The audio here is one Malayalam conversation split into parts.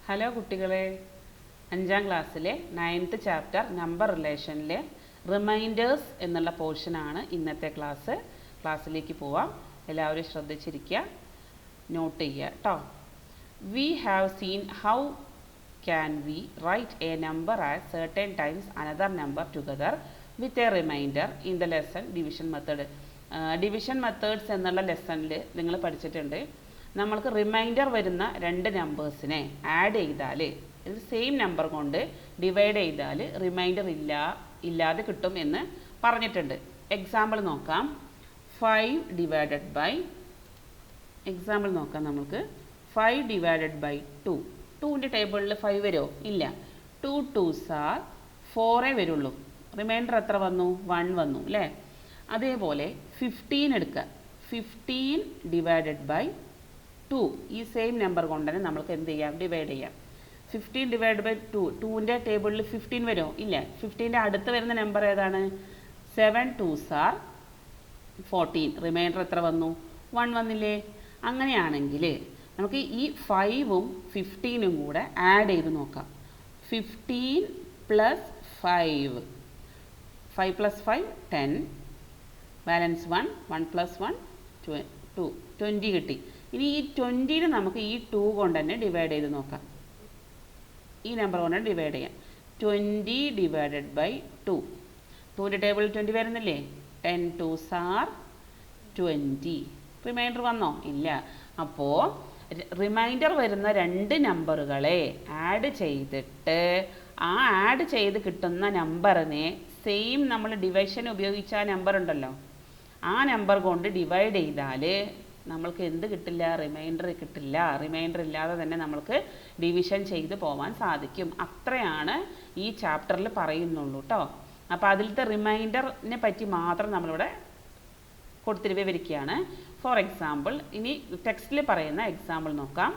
ഹലോ കുട്ടികളെ, 5ാം ക്ലാസ്സിലെ 9th ചാപ്റ്റർ നമ്പർ റിലേഷനിലെ റിമൈൻഡേഴ്സ് എന്നുള്ള പോർഷനാണ് ഇന്നത്തെ ക്ലാസ്സിലേക്ക് പോവാം. എല്ലാവരും ശ്രദ്ധിച്ചിരിക്കുക, നോട്ട് ചെയ്യുക കേട്ടോ. We have seen how can we write a number as certain times another number together with a reminder in the lesson division method. Division methods എന്നുള്ള ലെസണിൽ നിങ്ങൾ പഠിച്ചിട്ടുണ്ട്. നമ്മൾക്ക് റിമൈൻഡർ വരുന്ന രണ്ട് നമ്പേഴ്സിനെ ആഡ് ചെയ്താൽ സെയിം നമ്പർ കൊണ്ട് ഡിവൈഡ് ചെയ്താൽ റിമൈൻഡർ ഇല്ലാതെ കിട്ടും എന്ന് പറഞ്ഞിട്ടുണ്ട്. എക്സാമ്പിൾ നോക്കാം. 5 ഡിവൈഡഡ് ബൈ എക്സാമ്പിൾ നോക്കാം. നമുക്ക് 5 ഡിവൈഡഡ് ബൈ 2. 2ൻ്റെ ടേബിളിൽ 5 വരുമോ? ഇല്ല. 2 2s are 4 വരുള്ളൂ. റിമൈൻഡർ എത്ര വന്നു? 1 വന്നു അല്ലേ? അതേപോലെ 15 എടുക്കുക. 15 ഡിവൈഡഡ് ബൈ 2 ഈ സെയിം നമ്പർ കൊണ്ട് തന്നെ നമുക്ക് എന്ത് ചെയ്യാം? ഡിവൈഡ് ചെയ്യാം. 15 ഡിവൈഡ് ബൈ 2. 2ൻ്റെ ടേബിളിൽ 15 വരുമോ? ഇല്ല. 15ൻ്റെ അടുത്ത് വരുന്ന നമ്പർ ഏതാണ്? 7 2s are 14. റിമൈൻഡർ എത്ര വന്നു? 1 വന്നില്ലേ? അങ്ങനെയാണെങ്കിൽ നമുക്ക് ഈ 5ഉം 15ഉം കൂടെ ആഡ് ചെയ്ത് നോക്കാം. 15 പ്ലസ് 5. 5 പ്ലസ് 5 10. ബാലൻസ് 1. 1 പ്ലസ് 1 2. 20 കിട്ടി. ഇനി ഈ 20നെ നമുക്ക് ഈ 2 കൊണ്ട് തന്നെ ഡിവൈഡ് ചെയ്ത് നോക്കാം. ഈ നമ്പർ കൊണ്ട് ഡിവൈഡ് ചെയ്യാം. 20 ഡിവൈഡഡ് ബൈ 2. 2ൻ്റെ ടേബിളിൽ 20 വരുന്നില്ലേ? 10 2s are 20. റിമൈൻഡർ വന്നോ? ഇല്ല. അപ്പോൾ റിമൈൻഡർ വരുന്ന രണ്ട് നമ്പറുകളെ ആഡ് ചെയ്തിട്ട് ആ ആഡ് ചെയ്ത് കിട്ടുന്ന നമ്പറിനെ സെയിം നമ്മൾ ഡിവിഷൻ ഉപയോഗിച്ച ആ നമ്പർ ഉണ്ടല്ലോ, ആ നമ്പർ കൊണ്ട് ഡിവൈഡ് ചെയ്താൽ നമ്മൾക്ക് എന്ത് കിട്ടില്ല? റിമൈൻഡർ കിട്ടില്ല. റിമൈൻഡർ ഇല്ലാതെ തന്നെ നമ്മൾക്ക് ഡിവിഷൻ ചെയ്ത് പോകാൻ സാധിക്കും. അത്രയാണ് ഈ ചാപ്റ്ററിൽ പറയുന്നുള്ളൂ കേട്ടോ. അപ്പോൾ അതിലത്തെ റിമൈൻഡറിനെ പറ്റി മാത്രം നമ്മളിവിടെ കൊടുത്തിട്ട് വിവരിക്കുകയാണ്. ഫോർ എക്സാമ്പിൾ, ഇനി ടെക്സ്റ്റിൽ പറയുന്ന എക്സാമ്പിൾ നോക്കാം.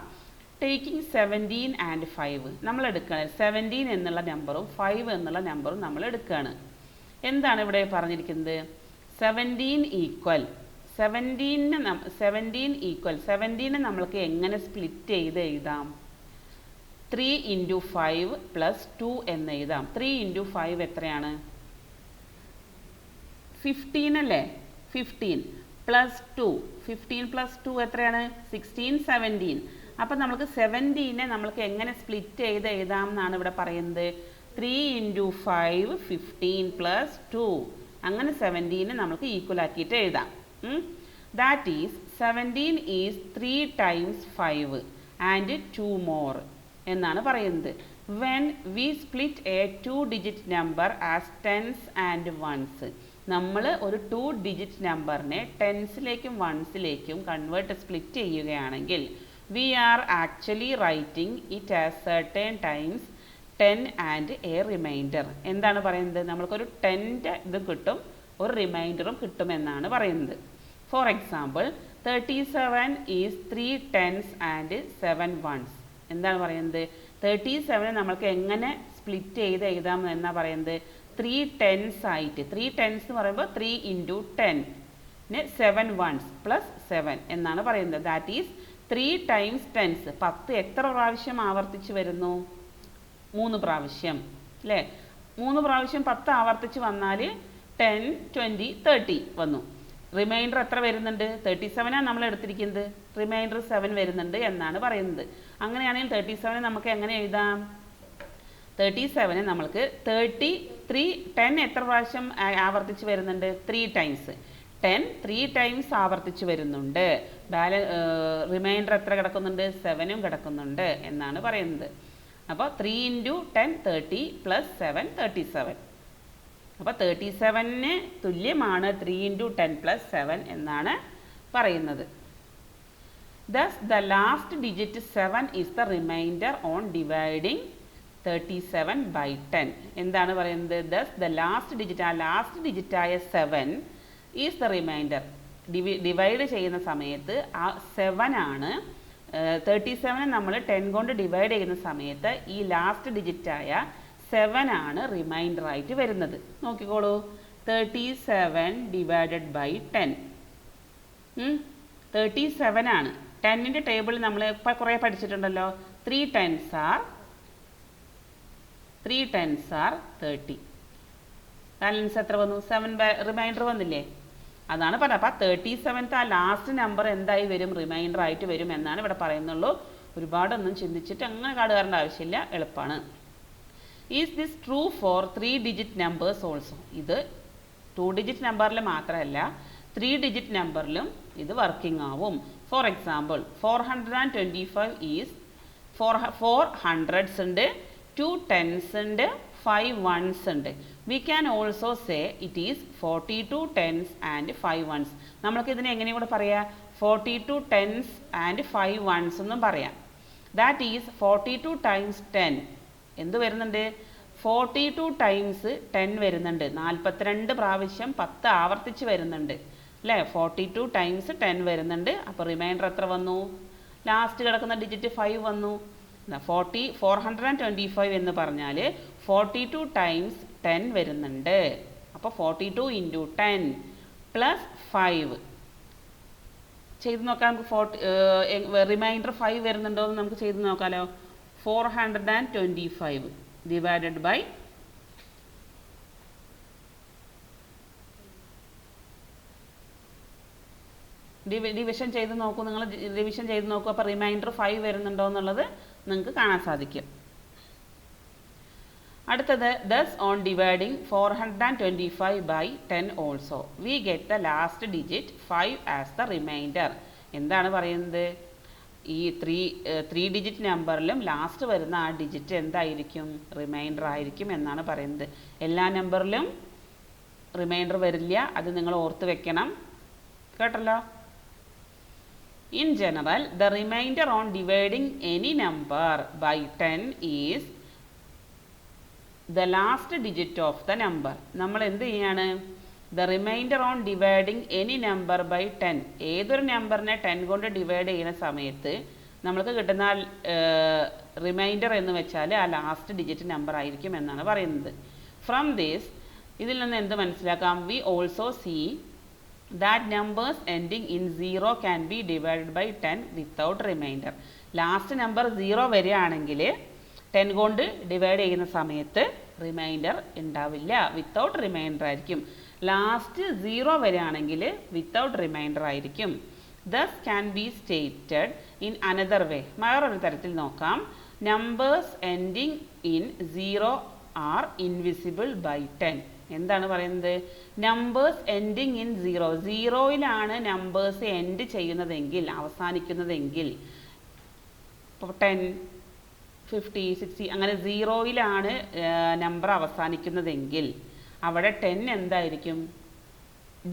ടേക്കിംഗ് 17 ആൻഡ് 5 നമ്മൾ എടുക്കുകയാണ്. 17 എന്നുള്ള നമ്പറും 5 എന്നുള്ള നമ്പറും നമ്മൾ എടുക്കുകയാണ്. എന്താണ് ഇവിടെ പറഞ്ഞിരിക്കുന്നത്? 17 ഈക്വൽ 17 നമ്മൾക്ക് എങ്ങനെ സ്പ്ലിറ്റ് ചെയ്ത് എഴുതാം? 3 × 5 + 2 എന്ന് എഴുതാം. 3 × 5 എത്രയാണ്? 15 അല്ലേ? 15 + 2. 15 + 2 എത്രയാണ്? 16 17. അപ്പം നമുക്ക് 17നെ നമ്മൾക്ക് എങ്ങനെ സ്പ്ലിറ്റ് ചെയ്ത് എഴുതാം എന്നാണ് ഇവിടെ പറയുന്നത്. 3 × 5 15 + 2. അങ്ങനെ 17നെ നമുക്ക് ഈക്വൽ ആക്കിയിട്ട് എഴുതാം. That is 17 is 3 times 5 and 2 more എന്നാണ് പറയുന്നത്. When we split a 2-digit number as tens and ones, നമ്മൾ ഒരു 2-digit നമ്പറിനെ ടെൻസിലേക്കും വൺസിലേക്കും സ്പ്ലിറ്റ് ചെയ്യുകയാണെങ്കിൽ we are actually writing it as certain times 10 and a remainder. എന്താണ് പറയുന്നത്? നമ്മൾക്കൊരു 10ൻ്റെ ഇത് കിട്ടും, ഒരു റിമൈൻഡറും കിട്ടുമെന്നാണ് പറയുന്നത്. For example, 37 is 3 10s and 7 1s. എന്താണ് പറയുന്നത്? 37നെ നമ്മൾക്ക് എങ്ങനെ സ്പ്ലിറ്റ് ചെയ്ത് എഴുതാം എന്നാണ് പറയുന്നത്? 3 10s ആയിട്ട്. 3 10s എന്ന് പറയുമ്പോൾ 3 × 10 7 1s + 7 എന്നാണ് പറയുന്നത്. That is 3 times 10s. 10 എത്ര പ്രാവശ്യം ആവർത്തിച്ച് വരുന്നു? 3 പ്രാവശ്യം അല്ലേ? 3 പ്രാവശ്യം 10 ആവർത്തിച്ച് വന്നാൽ 10 20 30 വന്നു. റിമൈൻഡർ എത്ര വരുന്നുണ്ട്? 37 നമ്മൾ എടുത്തിരിക്കുന്നത്. റിമൈൻഡർ 7 വരുന്നുണ്ട് എന്നാണ് പറയുന്നത്. അങ്ങനെയാണെങ്കിൽ 37 നമുക്ക് എങ്ങനെ എഴുതാം? 37 നമ്മൾക്ക് 10 എത്ര പ്രാവശ്യം ആവർത്തിച്ച് വരുന്നുണ്ട്? 3 times. 10 3 times ആവർത്തിച്ച് വരുന്നുണ്ട്. റിമൈൻഡർ എത്ര കിടക്കുന്നുണ്ട്? 7ഉം കിടക്കുന്നുണ്ട് എന്നാണ് പറയുന്നത്. അപ്പോൾ 3 × 10 30 + 7 37. അപ്പോൾ 37ന് തുല്യമാണ് 3 × 10 + 7 എന്നാണ് പറയുന്നത്. Thus the last digit 7 is the remainder on dividing 37 by 10. എന്താണ് പറയുന്നത്? Thus the last digit, ആ ലാസ്റ്റ് ഡിജിറ്റായ 7 is the remainder. ഡിവൈഡ് ചെയ്യുന്ന സമയത്ത് ആ 7 ആണ്. 37നെ നമ്മൾ 10 കൊണ്ട് ഡിവൈഡ് ചെയ്യുന്ന സമയത്ത് ഈ ലാസ്റ്റ് ഡിജിറ്റായ 7 ആണ് റിമൈൻഡർ ആയിട്ട് വരുന്നത്. നോക്കിക്കോളൂ. 37 ഡിവൈഡഡ് ബൈ 10. 37 ആണ്. 10ൻ്റെ ടേബിൾ നമ്മൾ ഇപ്പോൾ കുറേ പഠിച്ചിട്ടുണ്ടല്ലോ. 3 tens are 30. ബാലൻസ് എത്ര വന്നു? 7 റിമൈൻഡർ വന്നില്ലേ? അതാണ് പറഞ്ഞത്. അപ്പോൾ 37th ആ ലാസ്റ്റ് നമ്പർ എന്തായി വരും? റിമൈൻഡർ ആയിട്ട് വരും എന്നാണ് ഇവിടെ പറയുന്നുള്ളൂ. ഒരുപാടൊന്നും ചിന്തിച്ചിട്ട് അങ്ങനെ കാടുകാരൻ്റെ ആവശ്യമില്ല, എളുപ്പമാണ്. Is this true for 3 digit numbers also? ഇത് 2 digit നമ്പറിൽ മാത്രമല്ല 3 digit നമ്പറിലും ഇത് വർക്കിംഗ് ആവും. ഫോർ എക്സാമ്പിൾ 425 ഈസ് 4 hundreds ഉണ്ട്, 2 tens ഉണ്ട്, 5 ones ഉണ്ട്. V can also say it is 42 tens and 5 ones. നമ്മൾക്ക് ഇതിനെ എങ്ങനെയും കൂടെ പറയാം? 42 tens and 5 ones എന്നും പറയാം. That is 42 times 10. എന്ത് വരുന്നുണ്ട്? 42 times 10 വരുന്നുണ്ട്. 42 പ്രാവശ്യം 10 ആവർത്തിച്ച് വരുന്നുണ്ട് അല്ലേ? 42 times 10 വരുന്നുണ്ട്. അപ്പോൾ റിമൈൻഡർ എത്ര വന്നു? ലാസ്റ്റ് കിടക്കുന്ന ഡിജിറ്റ് 5 വന്നു. 425 എന്ന് പറഞ്ഞാൽ 42 times 10 വരുന്നുണ്ട്. അപ്പോൾ 42 into 10 plus 5 ചെയ്ത് നോക്കാം. നമുക്ക് റിമൈൻഡർ 5 വരുന്നുണ്ടോ എന്ന് നമുക്ക് ചെയ്ത് നോക്കാമല്ലോ. 425 ഡിവൈഡഡ് ബൈ ഡിവിഷൻ ചെയ്ത് നോക്കൂ. നിങ്ങൾ ഡിവിഷൻ ചെയ്ത് നോക്കൂ. അപ്പോൾ റിമൈൻഡർ 5 വരുന്നുണ്ടോ എന്നുള്ളത് നിങ്ങൾക്ക് കാണാൻ സാധിക്കും. അടുത്തത് thus on dividing 425 by 10 also we get the last digit 5 as the remainder. എന്താണ് പറയുന്നത്? ഈ 3 digit നമ്പറിലും ലാസ്റ്റ് വരുന്ന ആ ഡിജിറ്റ് എന്തായിരിക്കും? റിമൈൻഡർ ആയിരിക്കും എന്നാണ് പറയുന്നത്. എല്ലാ നമ്പറിലും റിമൈൻഡർ വരില്ല, അത് നിങ്ങൾ ഓർത്ത് വെക്കണം കേട്ടല്ലോ. In general, the remainder on dividing any number by 10 is the last digit of the number. നമ്മൾ എന്ത് ചെയ്യാണ്? The remainder on dividing any number by 10. ഏതൊരു നമ്പറിനെ 10 കൊണ്ട് ഡിവൈഡ് ചെയ്യുന്ന സമയത്ത് നമ്മൾക്ക് കിട്ടുന്ന റിമൈൻഡർ എന്ന് വെച്ചാൽ ആ ലാസ്റ്റ് ഡിജിറ്റ് നമ്പർ ആയിരിക്കും എന്നാണ് പറയുന്നത്. ഫ്രം ദിസ് ഇതിൽ നിന്ന് എന്ത് മനസ്സിലാക്കാം? We also see that numbers ending in 0 can be divided by 10 without remainder. Last number 0 വരികയാണെങ്കിൽ 10 കൊണ്ട് ഡിവൈഡ് ചെയ്യുന്ന സമയത്ത് റിമൈൻഡർ ഉണ്ടാവില്ല, വിത്തൗട്ട് റിമൈൻഡർ ആയിരിക്കും. ലാസ്റ്റ് 0 വരികയാണെങ്കിൽ വിത്തൗട്ട് റിമൈൻഡർ ആയിരിക്കും. thus can be stated in another way. വേറൊരു തരത്തിൽ നോക്കാം. numbers ending in 0 are invisible by 10. എന്താണ് പറയുന്നത്? നമ്പേഴ്സ് എൻഡിങ് ഇൻ 0, 0യിലാണ് നമ്പേഴ്സ് എൻഡ് ചെയ്യുന്നതെങ്കിൽ, അവസാനിക്കുന്നതെങ്കിൽ, ഇപ്പോൾ 10, 50, 60 അങ്ങനെ 0യിലാണ് നമ്പർ അവസാനിക്കുന്നതെങ്കിൽ അവിടെ 10 എന്തായിരിക്കും?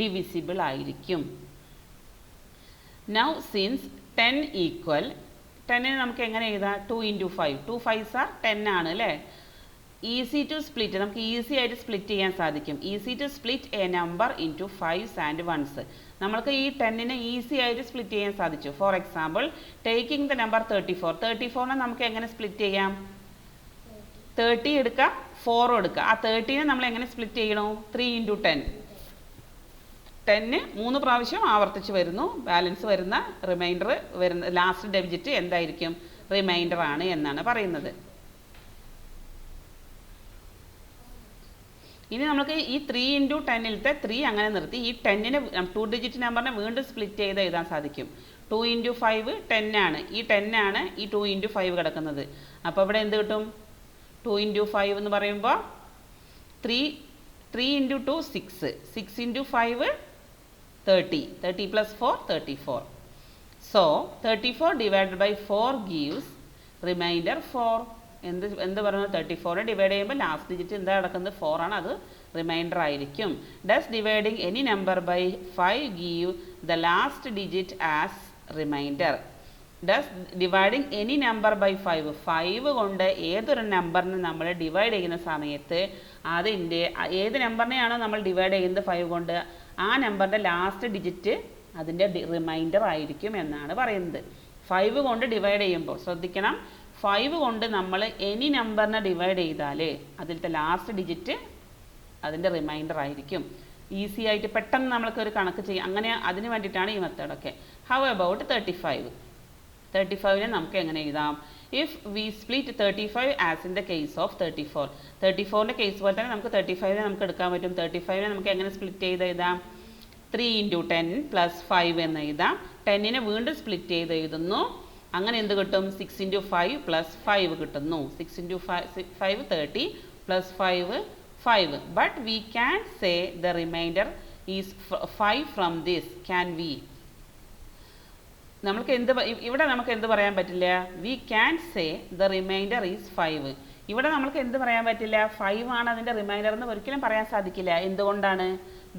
ഡിവിസിബിൾ ആയിരിക്കും. നൗ സിൻസ് 10 ഈക്വൽ 10നെ നമുക്ക് എങ്ങനെ എഴുതാം? 2 into 5. 2 5s are 10 ആണ് അല്ലേ? ഈസി ടു സ്പ്ലിറ്റ്, നമുക്ക് ഈസി ആയിട്ട് സ്പ്ലിറ്റ് ചെയ്യാൻ സാധിക്കും. Easy to split a number into 5s and 1s. നമ്മൾക്ക് ഈ 10നെ ഈസി ആയിട്ട് സ്പ്ലിറ്റ് ചെയ്യാൻ സാധിച്ചു. For example taking the number 34. 34നെ നമുക്ക് എങ്ങനെ സ്പ്ലിറ്റ് ചെയ്യാം? 30 എടുക്കുക, 4 എടുക്കുക. ആ 30നെ നമ്മൾ എങ്ങനെ സ്പ്ലിറ്റ് ചെയ്യണോ? 3 into 10. 10 3 പ്രാവശ്യം ആവർത്തിച്ച് വരുന്നു. ബാലൻസ് വരുന്ന റിമൈൻഡർ വരുന്ന ലാസ്റ്റ് ഡിജിറ്റ് എന്തായിരിക്കും? റിമൈൻഡർ ആണ് എന്നാണ് പറയുന്നത്. ഇനി നമുക്ക് ഈ 3 into 10ത്തെ 3 അങ്ങനെ നിർത്തി ഈ 10നെ 2 ഡിജിറ്റ് നമ്പറിനെ വീണ്ടും സ്പ്ലിറ്റ് ചെയ്ത് എഴുതാൻ സാധിക്കും. 2 into 5 10 ആണ്. ഈ 10 ആണ് ഈ 2 into 5 കിടക്കുന്നത്. അപ്പോൾ ഇവിടെ എന്ത് കിട്ടും? 2 into 5 എന്ന് പറയുമ്പോൾ 3 into 2 6, 6 into 5 30, 30 plus 4 34. So 34 divided by 4 gives remainder 4. എന്ത് പറയുന്നത്? 34നെ ഡിവൈഡ് ചെയ്യുമ്പോൾ ലാസ്റ്റ് ഡിജിറ്റ് എന്താ കിടക്കുന്നത്? 4 ആണ്, അത് റിമൈൻഡർ ആയിരിക്കും. Does dividing any number by 5 give the last digit as remainder. Does dividing any number by 5 കൊണ്ട് ഏതൊരു നമ്പറിനെ നമ്മൾ ഡിവൈഡ് ചെയ്യുന്ന സമയത്ത് അതിൻ്റെ ഏത് നമ്പറിനെയാണോ നമ്മൾ ഡിവൈഡ് ചെയ്യുന്നത് 5 കൊണ്ട്, ആ നമ്പറിൻ്റെ ലാസ്റ്റ് ഡിജിറ്റ് അതിൻ്റെ റിമൈൻഡർ ആയിരിക്കും എന്നാണ് പറയുന്നത്. 5 കൊണ്ട് ഡിവൈഡ് ചെയ്യുമ്പോൾ ശ്രദ്ധിക്കണം, 5 കൊണ്ട് നമ്മൾ എനി നമ്പറിനെ ഡിവൈഡ് ചെയ്താൽ അതിലത്തെ ലാസ്റ്റ് ഡിജിറ്റ് അതിൻ്റെ റിമൈൻഡർ ആയിരിക്കും. ഈസി ആയിട്ട് പെട്ടെന്ന് നമ്മൾക്കൊരു കണക്ക് ചെയ്യാം. അങ്ങനെ അതിന് വേണ്ടിയിട്ടാണ് ഈ മെത്തേഡൊക്കെ. How about 35? 35നെ നമുക്ക് എങ്ങനെ എഴുതാം? If we split 35 as in the case of 34. 34ൻ്റെ കേസ് പോലെ തന്നെ നമുക്ക് 35നെ നമുക്ക് എടുക്കാൻ പറ്റും. 35നെ നമുക്ക് എങ്ങനെ സ്പ്ലിറ്റ് ചെയ്ത് എഴുതാം? 3 × 10 + 5 എന്ന് എഴുതാം. 10നെ വീണ്ടും സ്പ്ലിറ്റ് ചെയ്ത് എഴുതുന്നു. അങ്ങനെ എന്ത് കിട്ടും? 6 × 5 + 5 കിട്ടുന്നു. 6 × 5 30 + 5 5. But we can say the remainder is 5 from this. Can we? നമുക്ക് ഇവിടെ നമുക്ക് എന്ത് പറയാൻ പറ്റില്ല? We can say the remainder is 5. ഇവിടെ നമുക്ക് എന്ത് പറയാൻ പറ്റില്ല? 5 ആണ് അതിൻ്റെ റിമൈൻഡർ എന്ന് ഒരിക്കലും പറയാൻ സാധിക്കില്ല. എന്തുകൊണ്ടാണ്?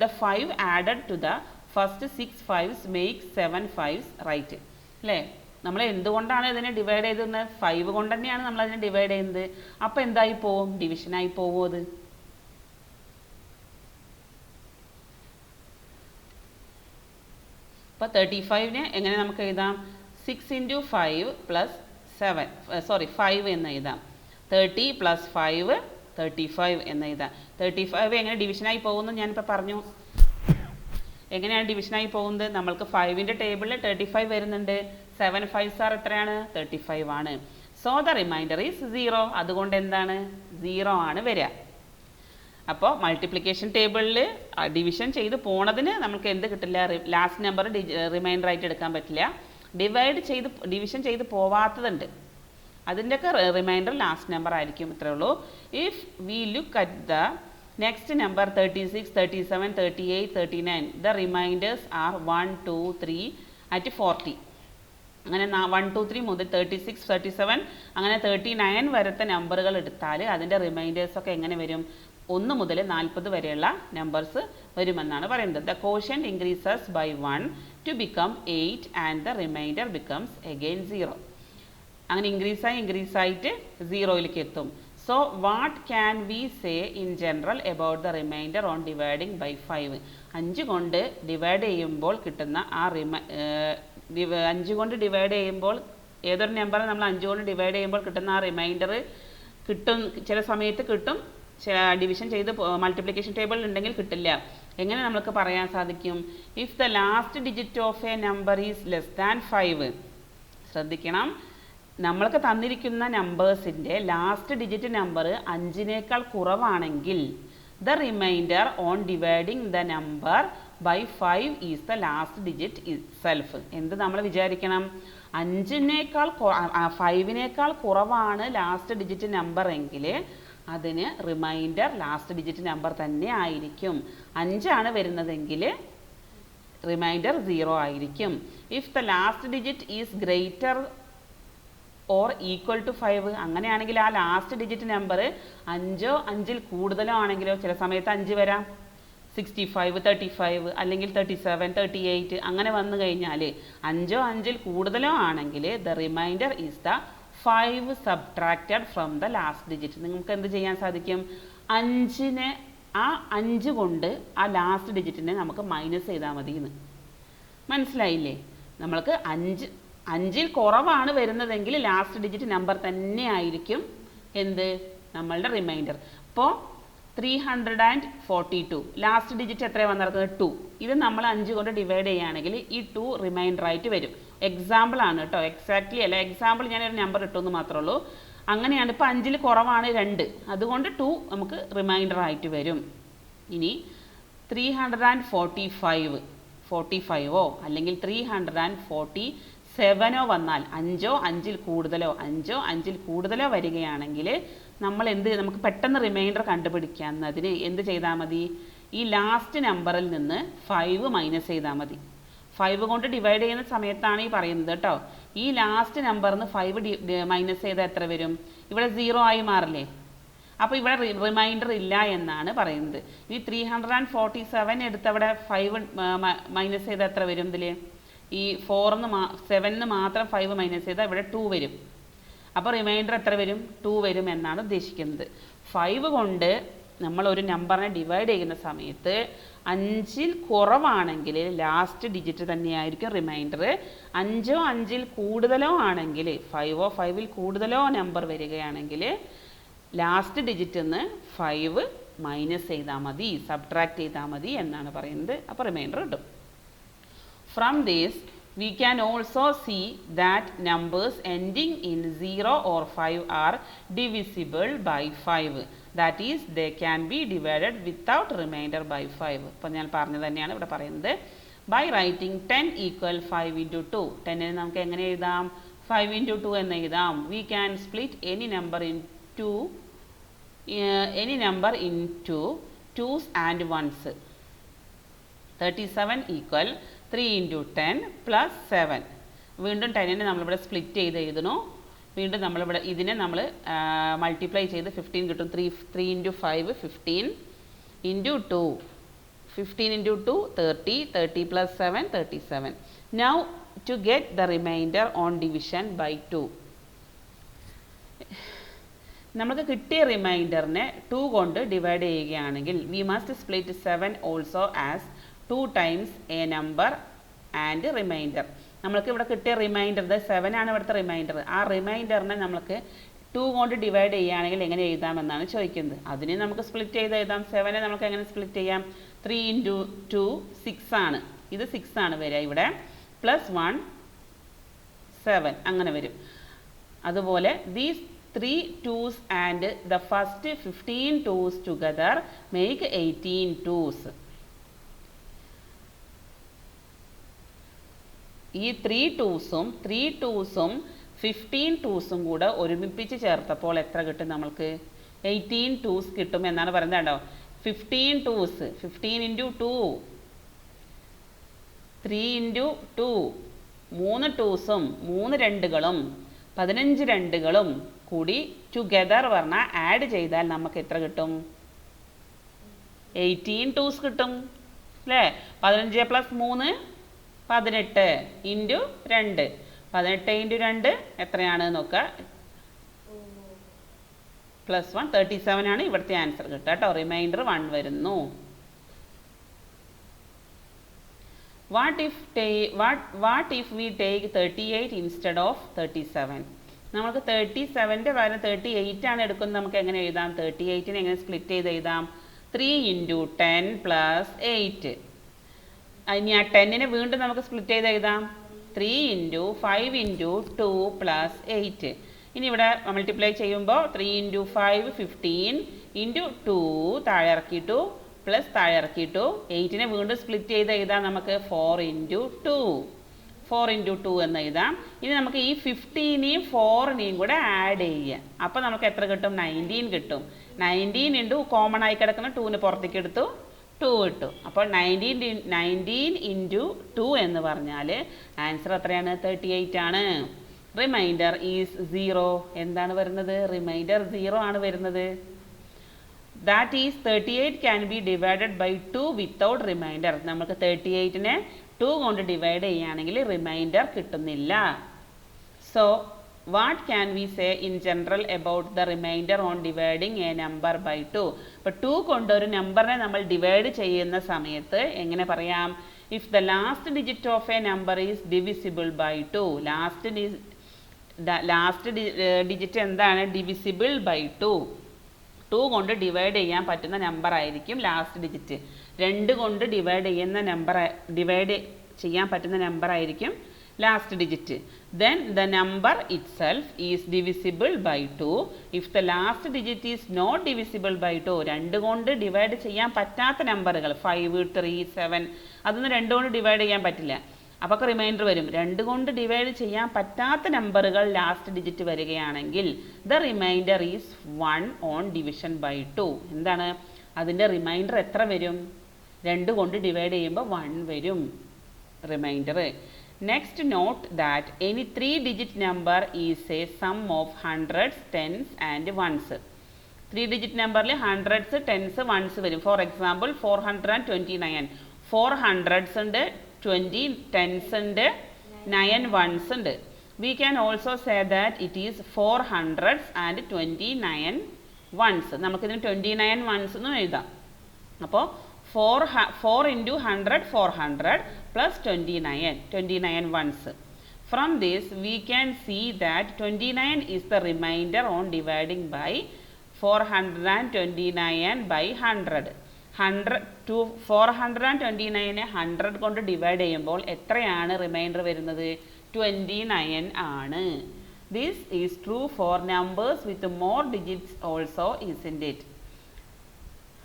The 5 added to the first 6 5s makes 7 5s right അല്ലേ? നമ്മൾ എന്തുകൊണ്ടാണ് ഇതിനെ ഡിവൈഡ് ചെയ്തിരുന്നത്? 5 കൊണ്ട് തന്നെയാണ് നമ്മൾ അതിനെ ഡിവൈഡ് ചെയ്യുന്നത്. അപ്പോൾ എന്തായി പോവും? ഡിവിഷനായി പോവും. അത് അപ്പോൾ 35നെ എങ്ങനെ നമുക്ക് എഴുതാം? 6 × 5 + 5 എന്ന് എഴുതാം. 30 + 5 35 എന്ന് എഴുതാം. 35 എങ്ങനെ ഡിവിഷനായി പോകുന്നു ഞാനിപ്പോൾ പറഞ്ഞു. എങ്ങനെയാണ് ഡിവിഷനായി പോകുന്നത്? നമ്മൾക്ക് 5ൻ്റെ ടേബിളിൽ 35 വരുന്നുണ്ട്. 7 5s are എത്രയാണ്? 35 ആണ്. So the remainder is 0. അതുകൊണ്ട് എന്താണ്? 0 ആണ് വരിക. അപ്പോൾ മൾട്ടിപ്ലിക്കേഷൻ ടേബിളിൽ ഡിവിഷൻ ചെയ്ത് പോണതിന് നമുക്ക് എന്ത് കിട്ടില്ല? ലാസ്റ്റ് നമ്പർ റിമൈൻഡർ ആയിട്ട് എടുക്കാൻ പറ്റില്ല. ഡിവിഷൻ ചെയ്ത് പോവാത്തതുണ്ട്, അതിൻ്റെയൊക്കെ റിമൈൻഡർ ലാസ്റ്റ് നമ്പർ ആയിരിക്കും. ഇത്രേ ഉള്ളൂ. If we look at the next number 36 37 38 39 the remainders are 1 2 3 at 40. അങ്ങനെ 1 2 3 മുതൽ 36 37 അങ്ങനെ 39 വരത്തെ നമ്പറുകൾ എടുത്താൽ അതിൻ്റെ റിമൈൻഡേഴ്സൊക്കെ എങ്ങനെ വരും? 1 മുതൽ 40 വരെയുള്ള നമ്പേഴ്സ് വരുമെന്നാണ് പറയുന്നത്. The quotient increases by 1 to become 8 and the remainder becomes again 0. അങ്ങനെ ഇൻക്രീസ് ആയിട്ട് 0യിലേക്ക് എത്തും. So what can we say in general about the remainder on dividing by 5? 5 കൊണ്ട് ഡിവൈഡ് ചെയ്യുമ്പോൾ കിട്ടുന്ന ആ 5 കൊണ്ട് ഡിവൈഡ് ചെയ്യുമ്പോൾ ഏതൊരു നമ്പറെ നമ്മൾ 5 കൊണ്ട് ഡിവൈഡ് ചെയ്യുമ്പോൾ കിട്ടുന്ന ആ റിമൈൻഡർ കിട്ടും. ചില സമയത്ത് കിട്ടും, ഡിവിഷൻ ചെയ്ത് മൾട്ടിപ്ലിക്കേഷൻ ടേബിൾ ഉണ്ടെങ്കിൽ കിട്ടില്ല. എങ്ങനെ നമുക്ക് പറയാൻ സാധിക്കും? If the last digit of a number is less than 5. ശ്രദ്ധിക്കണം, നമ്മൾക്ക് തന്നിരിക്കുന്ന നമ്പേഴ്സിൻ്റെ ലാസ്റ്റ് ഡിജിറ്റ് നമ്പർ 5നേക്കാൾ കുറവാണെങ്കിൽ the remainder on dividing the number by 5 is the last digit itself. എന്ത് നമ്മൾ വിചാരിക്കണം? 5നേക്കാൾ കുറവാണ് ലാസ്റ്റ് ഡിജിറ്റ് നമ്പർ എങ്കിൽ അതിന് റിമൈൻഡർ ലാസ്റ്റ് ഡിജിറ്റ് നമ്പർ തന്നെ ആയിരിക്കും. 5 ആണ് വരുന്നതെങ്കിൽ റിമൈൻഡർ 0 ആയിരിക്കും. If the last digit is greater or equal to 5, അങ്ങനെയാണെങ്കിൽ ആ ലാസ്റ്റ് ഡിജിറ്റ് നമ്പർ 5 5ൽ കൂടുതലോ ആണെങ്കിലോ, ചില സമയത്ത് 5 വരാം, 65 35 അല്ലെങ്കിൽ 37 38 അങ്ങനെ വന്നു കഴിഞ്ഞാൽ 5 5ൽ കൂടുതലോ ആണെങ്കിൽ the remainder is the 5 subtracted from the last digit. നിങ്ങൾക്ക് എന്ത് ചെയ്യാൻ സാധിക്കും? 5 കൊണ്ട് ആ ലാസ്റ്റ് ഡിജിറ്റിനെ നമുക്ക് മൈനസ് ചെയ്താൽ മതി എന്ന്. മനസ്സിലായില്ലേ? നമ്മൾക്ക് 5ൽ കുറവാണ് വരുന്നതെങ്കിൽ ലാസ്റ്റ് ഡിജിറ്റ് നമ്പർ തന്നെ ആയിരിക്കും എന്ത്? നമ്മളുടെ റിമൈൻഡർ. ഇപ്പോൾ 342 ലാസ്റ്റ് ഡിജിറ്റ് എത്രയാണ് വന്നിരിക്കുന്നത്? 2. ഇത് നമ്മൾ 5 കൊണ്ട് ഡിവൈഡ് ചെയ്യുകയാണെങ്കിൽ ഈ 2 റിമൈൻഡർ ആയിട്ട് വരും. എക്സാമ്പിൾ ആണ് കേട്ടോ, എക്സാക്ട്ലി അല്ല. എക്സാമ്പിൾ ഞാനൊരു നമ്പർ ഇട്ടെന്ന് മാത്രമേ ഉള്ളൂ. അങ്ങനെയാണ്. ഇപ്പോൾ 5ൽ കുറവാണ് 2, അതുകൊണ്ട് 2 നമുക്ക് റിമൈൻഡർ ആയിട്ട് വരും. ഇനി 345 അല്ലെങ്കിൽ 347 വന്നാൽ 5 5ൽ കൂടുതലോ വരികയാണെങ്കിൽ നമുക്ക് പെട്ടെന്ന് റിമൈൻഡർ കണ്ടുപിടിക്കാവുന്നതിന് എന്ത് ചെയ്താൽ മതി? ഈ ലാസ്റ്റ് നമ്പറിൽ നിന്ന് 5 മൈനസ് ചെയ്താൽ മതി. 5 കൊണ്ട് ഡിവൈഡ് ചെയ്യുന്ന സമയത്താണ് ഈ പറയുന്നത് കേട്ടോ. ഈ ലാസ്റ്റ് നമ്പറിൽ നിന്ന് 5 മൈനസ് ചെയ്താൽ എത്ര വരും? ഇവിടെ 0 ആയി മാറില്ലേ? അപ്പോൾ ഇവിടെ റിമൈൻഡർ ഇല്ല എന്നാണ് പറയുന്നത്. ഈ 347 എടുത്തവിടെ 5 മൈനസ് ചെയ്താൽ എത്ര വരും? ഇതിൽ ഈ 7 മാത്രം 5 മൈനസ് ചെയ്താൽ ഇവിടെ 2 വരും. അപ്പോൾ റിമൈൻഡർ എത്ര വരും? 2 വരും എന്നാണ് ഉദ്ദേശിക്കുന്നത്. 5 കൊണ്ട് നമ്മൾ ഒരു നമ്പറിനെ ഡിവൈഡ് ചെയ്യുന്ന സമയത്ത് 5ൽ കുറവാണെങ്കിൽ ലാസ്റ്റ് ഡിജിറ്റ് തന്നെയായിരിക്കും റിമൈൻഡർ. 5 5ൽ കൂടുതലോ ആണെങ്കിൽ 5 5ൽ കൂടുതലോ നമ്പർ വരികയാണെങ്കിൽ ലാസ്റ്റ് ഡിജിറ്റിൽ നിന്ന് 5 മൈനസ് ചെയ്താൽ മതി, സബ്ട്രാക്ട് ചെയ്താൽ മതി എന്നാണ് പറയുന്നത്. അപ്പോൾ റിമൈൻഡർ കിട്ടും. From these We can also see that numbers ending in 0 or 5 are divisible by 5. That is, they can be divided without remainder by 5. ഇപ്പോൾ ഞാൻ പറഞ്ഞു തന്നെയാണ് ഇവിടെ പറയുന്നത്. By writing 10 equal 5 into 2. 10 നമുക്ക് എങ്ങനെ എഴുതാം? 5 into 2 എന്ന് എഴുതാം. We can split any number into 2's and 1's. 37 equal 3 into 10 plus 7. വീണ്ടും 10നെ നമ്മളിവിടെ സ്പ്ലിറ്റ് ചെയ്ത് എഴുതണു. വീണ്ടും നമ്മളിവിടെ ഇതിനെ നമ്മൾ മൾട്ടിപ്ലൈ ചെയ്ത് 15 കിട്ടും. 3 into 5 15 into 2 15 into 2 30 30 plus 7 37. Now to get the remainder on division by 2. നമുക്ക് കിട്ടിയ റിമൈൻഡറിനെ 2 കൊണ്ട് ഡിവൈഡ് ചെയ്യുകയാണെങ്കിൽ we must split 7 also as 2 times a number and remainder. നമ്മൾക്ക് ഇവിടെ കിട്ടിയ റിമൈൻഡർ 7 ആണ് ഇവിടുത്തെ റിമൈൻഡർ. ആ റിമൈൻഡറിനെ നമുക്ക് 2 കൊണ്ട് ഡിവൈഡ് ചെയ്യുകയാണെങ്കിൽ എങ്ങനെ എഴുതാമെന്നാണ് ചോദിക്കുന്നത്. അതിനെ നമുക്ക് സ്പ്ലിറ്റ് ചെയ്ത് എഴുതാം. 7നെ നമുക്ക് എങ്ങനെ സ്പ്ലിറ്റ് ചെയ്യാം? 3 into 2 6 ആണ്. ഇത് 6 ആണ് വരിക ഇവിടെ. പ്ലസ് 1 7 അങ്ങനെ വരും. അതുപോലെ these 3 2's and the first 15 2's together make 18 2's. ഈ 3 2'സും 15 2'സും കൂടെ ഒരുമിപ്പിച്ച് ചേർത്തപ്പോൾ എത്ര കിട്ടും നമ്മൾക്ക്? 18 2's കിട്ടും എന്നാണ് പറയുന്നത്. കണ്ടോ, 15 2's 15 into 2 3 into 2 3 2'സും 3 2കളും 15 2കളും കൂടി ടുഗെദർ പറഞ്ഞാൽ ആഡ് ചെയ്താൽ നമുക്ക് എത്ര കിട്ടും? 18 2's കിട്ടും അല്ലേ? 15 plus 3 18 ഇൻറ്റു 2 18 ഇൻറ്റു 2 എത്രയാണ് നോക്കുക? പ്ലസ് 1 37 ആണ് ഇവിടുത്തെ ആൻസർ കിട്ടുക കേട്ടോ. റിമൈൻഡർ 1 വരുന്നു. What if we take 38 instead of 37? നമുക്ക് 37ൻ്റെ പകരം 38 ആണ് എടുക്കുന്നത്. നമുക്ക് എങ്ങനെ എഴുതാം? 38നെ എങ്ങനെ സ്പ്ലിറ്റ് ചെയ്ത് എഴുതാം? 3 into 10 plus 8. ഇനി ആ 10നെ വീണ്ടും നമുക്ക് സ്പ്ലിറ്റ് ചെയ്ത് എഴുതാം. 3 into 5 into 2 plus 8. ഇനി ഇവിടെ മൾട്ടിപ്ലൈ ചെയ്യുമ്പോൾ 3 into 5 15 into 2 താഴെ ഇറക്കിയിട്ടു പ്ലസ് താഴെ ഇറക്കിയിട്ടു 8നെ വീണ്ടും സ്പ്ലിറ്റ് ചെയ്ത് എഴുതാം. നമുക്ക് 4 into 2 എന്ന് എഴുതാം. ഇനി നമുക്ക് ഈ 15നെയും 4നെയും കൂടെ ആഡ് ചെയ്യുക. അപ്പോൾ നമുക്ക് എത്ര കിട്ടും? 19 കിട്ടും. 19 ഇൻറ്റു കോമൺ ആയി കിടക്കുന്ന 2ന് പുറത്തേക്ക് എടുത്തു 2 കിട്ടും. അപ്പോൾ 19 into 2 എന്ന് പറഞ്ഞാൽ ആൻസർ എത്രയാണ്? 38 ആണ്. Reminder is 0. എന്താണ് വരുന്നത്? റിമൈൻഡർ 0 ആണ് വരുന്നത്. That is 38 can be divided by 2 without remainder. നമുക്ക് 38നെ 2 കൊണ്ട് ഡിവൈഡ് ചെയ്യുകയാണെങ്കിൽ റിമൈൻഡർ കിട്ടുന്നില്ല. So what can we say in general about the remainder on dividing a number by 2? അപ്പോൾ 2 കൊണ്ട് ഒരു നമ്പറിനെ നമ്മൾ ഡിവൈഡ് ചെയ്യുന്ന സമയത്ത് എങ്ങനെ പറയാം? If the last digit of a number is divisible by 2. Last digit എന്താണ്? Divisible by 2. 2 കൊണ്ട് ഡിവൈഡ് ചെയ്യാൻ പറ്റുന്ന നമ്പർ ആയിരിക്കും ലാസ്റ്റ് ഡിജിറ്റ്. 2 കൊണ്ട് ഡിവൈഡ് ചെയ്യാൻ പറ്റുന്ന നമ്പർ ആയിരിക്കും last digit. Then the number itself is divisible by 2 if the last digit is not divisible by 2. 2 കൊണ്ട് ഡിവൈഡ് ചെയ്യാൻ പറ്റാത്ത നമ്പറുകൾ 5 3 7 അതൊന്നും 2 കൊണ്ട് ഡിവൈഡ് ചെയ്യാൻ പറ്റില്ല. അപ്പോൾ റിമൈൻഡർ വരും. 2 കൊണ്ട് ഡിവൈഡ് ചെയ്യാൻ പറ്റാത്ത നമ്പറുകൾ ലാസ്റ്റ് ഡിജിറ്റ് വരികയാണെങ്കിൽ the remainder is 1 on division by 2. എന്താണ് അതിൻ്റെ റിമൈൻഡർ? എത്ര വരും? 2 കൊണ്ട് ഡിവൈഡ് ചെയ്യുമ്പോൾ 1 വരും remainder. Next note that any 3 digit number is a sum of hundreds 10s and 1s. 3 digit നമ്പറിൽ ഹൺഡ്രഡ്സ് 10s 1s വരും. For example 429. 4 ഹൺഡ്രഡ്സ് ഉണ്ട്, 20 10s ഉണ്ട്, 9 1s ഉണ്ട്. We can also say that it is 4 hundreds and 29 1s. നമുക്കിതിന് 29 1s എന്നും എഴുതാം. അപ്പോൾ 4 into 100 400 plus 29 1s. From this we can see that 29 is the remainder on dividing by 429 by 100. 429 100 കൊണ്ട് ഡിവൈഡ് ചെയ്യുമ്പോൾ എത്രയാണ് റിമൈൻഡർ വരുന്നത്? 29 ആണ്. This is true for numbers with more digits also, isn't it?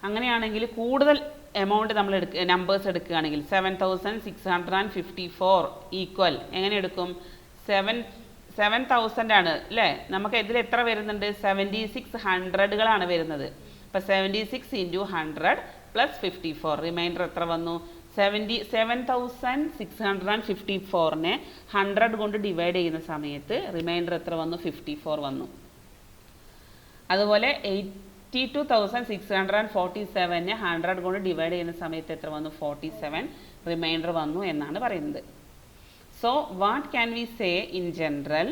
അങ്ങനെയാണെങ്കിൽ കൂടുതൽ എമൗണ്ട് നമ്മൾ നമ്പേഴ്സ് എടുക്കുകയാണെങ്കിൽ 7654 ഈക്വൽ എങ്ങനെ എടുക്കും? 7000 ആണ് അല്ലേ? നമുക്ക് ഇതിൽ എത്ര വരുന്നുണ്ട്? 7600കളാണ് വരുന്നത്. അപ്പോൾ 76 × 100 + 54 റിമൈൻഡർ എത്ര വന്നു? 7654നെ 100 കൊണ്ട് ഡിവൈഡ് ചെയ്യുന്ന സമയത്ത് റിമൈൻഡർ എത്ര വന്നു? 54 വന്നു. അതുപോലെ 82,647നെ 100 കൊണ്ട് ഡിവൈഡ് ചെയ്യുന്ന സമയത്ത് എത്ര വന്നു? 47 റിമൈൻഡർ വന്നു എന്നാണ് പറയുന്നത്. So what can we say in general?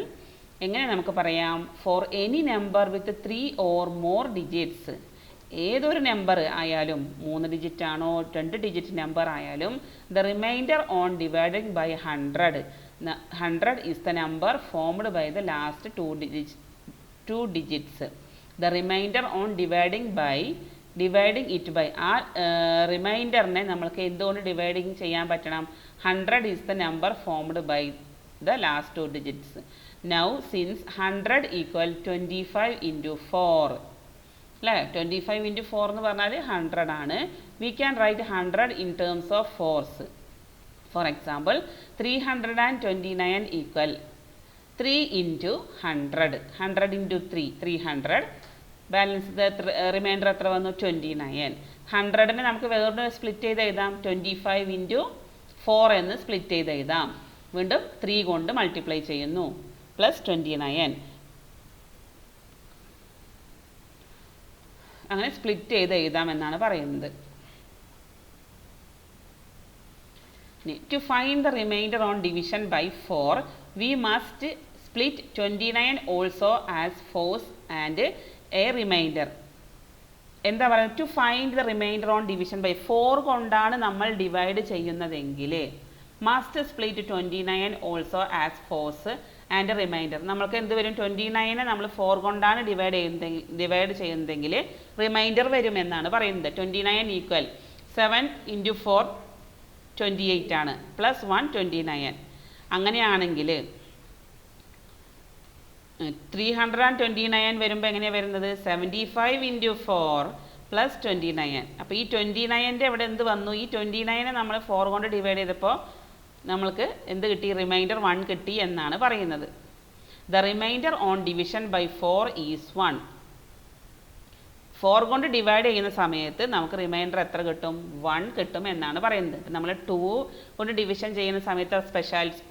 എങ്ങനെ നമുക്ക് പറയാം? For any number with 3 or more digits, ഏതൊരു നമ്പർ ആയാലും 3 ഡിജിറ്റ് ആണോ 2 ഡിജിറ്റ് നമ്പർ ആയാലും, the remainder on dividing by 100 is the number formed by the last 2 digits. The remainder on dividing it by, ആ റിമൈൻഡറിനെ നമ്മൾക്ക് എന്തുകൊണ്ട് ഡിവൈഡിങ് ചെയ്യാൻ പറ്റണം? 100 is the number formed by the last 2 digits. Now since 100 equal 25 × 4 അല്ലേ? 25 × 4 എന്ന് പറഞ്ഞാൽ 100 ആണ്. We can write 100 in terms of fours. For example 329 equal 3 × 100. 100 × 3 300. Balance remainder എത്ര വന്നു? 29. 100നെ നമുക്ക് വേറെ സ്പ്ലിറ്റ് ചെയ്ത് എഴുതാം. 25 × 4 എന്ന് സ്പ്ലിറ്റ് ചെയ്ത് എഴുതാം. വീണ്ടും 3 കൊണ്ട് മൾട്ടിപ്ലൈ ചെയ്യുന്നു +29. അങ്ങനെ സ്പ്ലിറ്റ് ചെയ്ത് എഴുതാം എന്നാണ് പറയുന്നത്. To find the remainder on division by 4 we must split 29 also as fours and a remainder. എന്താ പറയുക? To find the remainder on division by 4 കൊണ്ടാണ് നമ്മൾ ഡിവൈഡ് ചെയ്യുന്നതെങ്കിൽ must split 29 also as fours and remainder. നമ്മൾക്ക് എന്ത് വരും? 29നെ നമ്മൾ 4 കൊണ്ടാണ് ഡിവൈഡ് ചെയ്യുന്നതെങ്കിൽ റിമൈൻഡർ വരുമെന്നാണ് പറയുന്നത്. 29 ഈക്വൽ 7 × 4 28 ആണ്, +1 29. അങ്ങനെയാണെങ്കിൽ 329 വരുമ്പോൾ എങ്ങനെയാണ് വരുന്നത്? 75 × 4 +29. അപ്പോൾ ഈ 29ൻ്റെ ഇവിടെ എന്ത് വന്നു? ഈ 29നെ നമ്മൾ 4 കൊണ്ട് ഡിവൈഡ് ചെയ്തപ്പോൾ നമ്മൾക്ക് എന്ത് കിട്ടി? റിമൈൻഡർ 1 കിട്ടി എന്നാണ് പറയുന്നത്. The remainder on division by 4 is 1. 4 കൊണ്ട് ഡിവൈഡ് ചെയ്യുന്ന സമയത്ത് നമുക്ക് റിമൈൻഡർ എത്ര കിട്ടും? 1 കിട്ടും എന്നാണ് പറയുന്നത്. നമ്മൾ 2 കൊണ്ട് ഡിവിഷൻ ചെയ്യുന്ന സമയത്ത്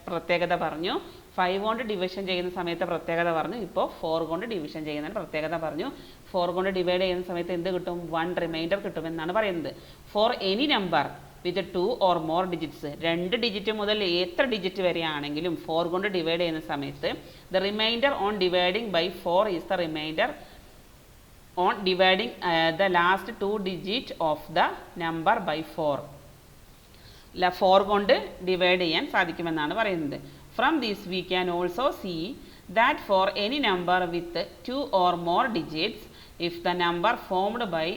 പ്രത്യേകത പറഞ്ഞു, 5 കൊണ്ട് ഡിവിഷൻ ചെയ്യുന്ന സമയത്ത് പ്രത്യേകത പറഞ്ഞു, ഇപ്പോൾ 4 കൊണ്ട് ഡിവിഷൻ ചെയ്യുന്ന പ്രത്യേകത പറഞ്ഞു. 4 കൊണ്ട് ഡിവൈഡ് ചെയ്യുന്ന സമയത്ത് എന്ത് കിട്ടും? 1 റിമൈൻഡർ കിട്ടുമെന്നാണ് പറയുന്നത്. Four any number with 2 or more digits, 2 digit മുതൽ എത്ര ഡിജിറ്റ് വരെ ആണെങ്കിലും 4 കൊണ്ട് ഡിവൈഡ് ചെയ്യുന്ന സമയത്ത് the remainder on dividing by 4 is the remainder on dividing the last 2 digit of the number by 4. 4 കൊണ്ട് ഡിവൈഡ് ചെയ്യാൻ സാധിക്കുമെന്നാണ് പറയുന്നത്. From this we can also see that for any number with 2 or more digits, if the number formed by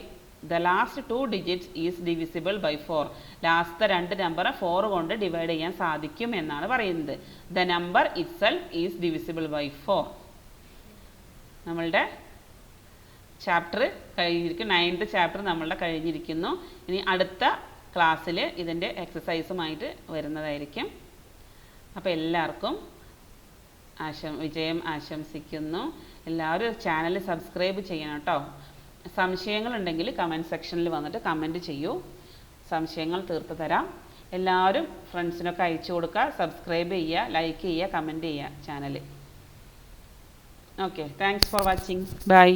the last 2 digits is divisible by 4. Last 2 number 4 കൊണ്ട് ഡിവൈഡ് ചെയ്യാൻ സാധിക്കും എന്നാണ് പറയുന്നത്. The number itself is divisible by 4. നമ്മളുടെ ചാപ്റ്റർ കഴിഞ്ഞിരിക്കും. 9th ചാപ്റ്റർ നമ്മളുടെ കഴിഞ്ഞിരിക്കുന്നു. ഇനി അടുത്ത ക്ലാസ്സിൽ ഇതിൻ്റെ എക്സസൈസുമായിട്ട് വരുന്നതായിരിക്കും. അപ്പോൾ എല്ലാവർക്കും വിജയം ആശംസിക്കുന്നു. എല്ലാവരും ചാനൽ സബ്സ്ക്രൈബ് ചെയ്യണം കേട്ടോ. സംശയങ്ങളുണ്ടെങ്കിൽ കമൻറ്റ് സെക്ഷനിൽ വന്നിട്ട് കമൻറ്റ് ചെയ്യൂ. സംശയങ്ങൾ തീർത്ത് തരാം. എല്ലാവരും ഫ്രണ്ട്സിനൊക്കെ അയച്ചു കൊടുക്കുക. സബ്സ്ക്രൈബ് ചെയ്യുക, ലൈക്ക് ചെയ്യുക, കമൻറ്റ് ചെയ്യുക channel. Okay, thanks for watching. By.